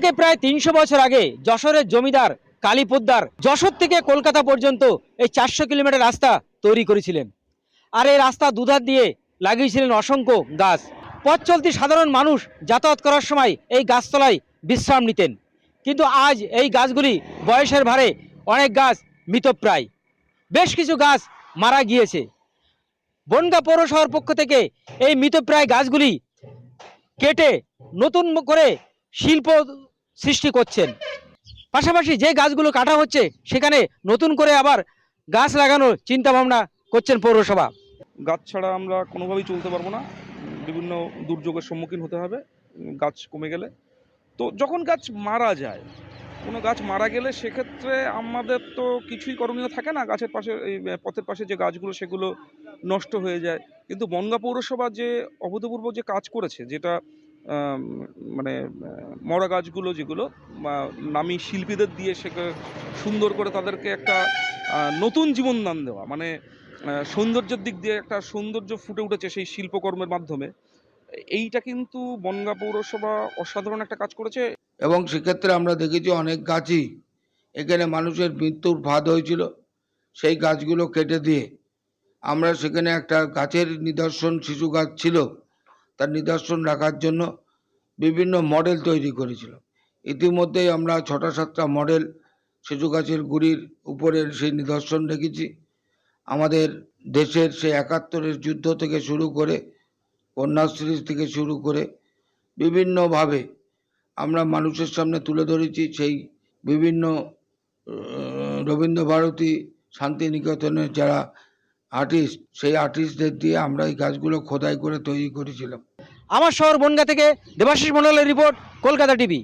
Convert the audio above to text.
থেকে প্রায় ৩০০ বছর আগে যশোরের জমিদার কালী পোদ্দার যশোর থেকে কলকাতা পর্যন্ত এই ৪০০ কিলোমিটার রাস্তা তৈরি করেছিলেন। আর এই রাস্তা দুধার দিয়ে লাগিয়েছিলেন অসংখ্য গাছ। পথ চলতি সাধারণ মানুষ যাতায়াত করার সময় এই গাছতলায় বিশ্রাম নিতেন। কিন্তু আজ এই গাছগুলি বয়সের ভারে অনেক গাছ মৃতপ্রায়, বেশ কিছু গাছ মারা গিয়েছে। বনগাঁ পৌরসভার পক্ষ থেকে এই মৃতপ্রায় গাছগুলি কেটে নতুন করে শিল্প সৃষ্টি করছেন। পাশাপাশি যে গাছগুলো কাটা হচ্ছে সেখানে নতুন করে আবার গাছ লাগানোর চিন্তা ভাবনা করছেন পৌরসভা। গাছ ছাড়া আমরা কোনোভাবেই চলতে পারবো না, বিভিন্ন দুর্যোগের সম্মুখীন হতে হবে গাছ কমে গেলে। তো যখন গাছ মারা যায়, কোনো গাছ মারা গেলে সেক্ষেত্রে আমাদের তো কিছুই করণীয় থাকে না। গাছের পাশে, এই পথের পাশে যে গাছগুলো সেগুলো নষ্ট হয়ে যায়। কিন্তু বনগাঁ পৌরসভা যে অভূতপূর্ব যে কাজ করেছে, যেটা মানে মরা গাছগুলো যেগুলো নামী শিল্পীদের দিয়ে সেকে সুন্দর করে তাদেরকে একটা নতুন জীবনদান দেওয়া, মানে সৌন্দর্যের দিক দিয়ে একটা সৌন্দর্য ফুটে উঠেছে সেই শিল্পকর্মের মাধ্যমে। এইটা কিন্তু বনগাঁ পৌরসভা অসাধারণ একটা কাজ করেছে। এবং সেক্ষেত্রে আমরা দেখেছি অনেক গাছই এখানে মানুষের মৃত্যুর ফাঁদ হয়েছিল, সেই গাছগুলো কেটে দিয়ে আমরা সেখানে একটা গাছের নিদর্শন, শিশু গাছ ছিল, তার নিদর্শন রাখার জন্য বিভিন্ন মডেল তৈরি করেছিল। ইতিমধ্যেই আমরা ৬টা-৭টা মডেল শিশু গাছের গুড়ির উপরের সেই নিদর্শন রেখেছি। আমাদের দেশের সেই ৭১-এর যুদ্ধ থেকে শুরু করে, কন্যাশ্রী থেকে শুরু করে বিভিন্নভাবে আমরা মানুষের সামনে তুলে ধরেছি। সেই বিভিন্ন রবীন্দ্রভারতী, শান্তিনিকেতনের যারা আর্টিস্ট, সেই আর্টিস্টদের দিয়ে আমরা এই গাছগুলো খোদাই করে তৈরি করেছিলাম। আমার শহর বনগাঁ থেকে দেবাশিস মণ্ডলের রিপোর্ট, কলকাতা টিভি।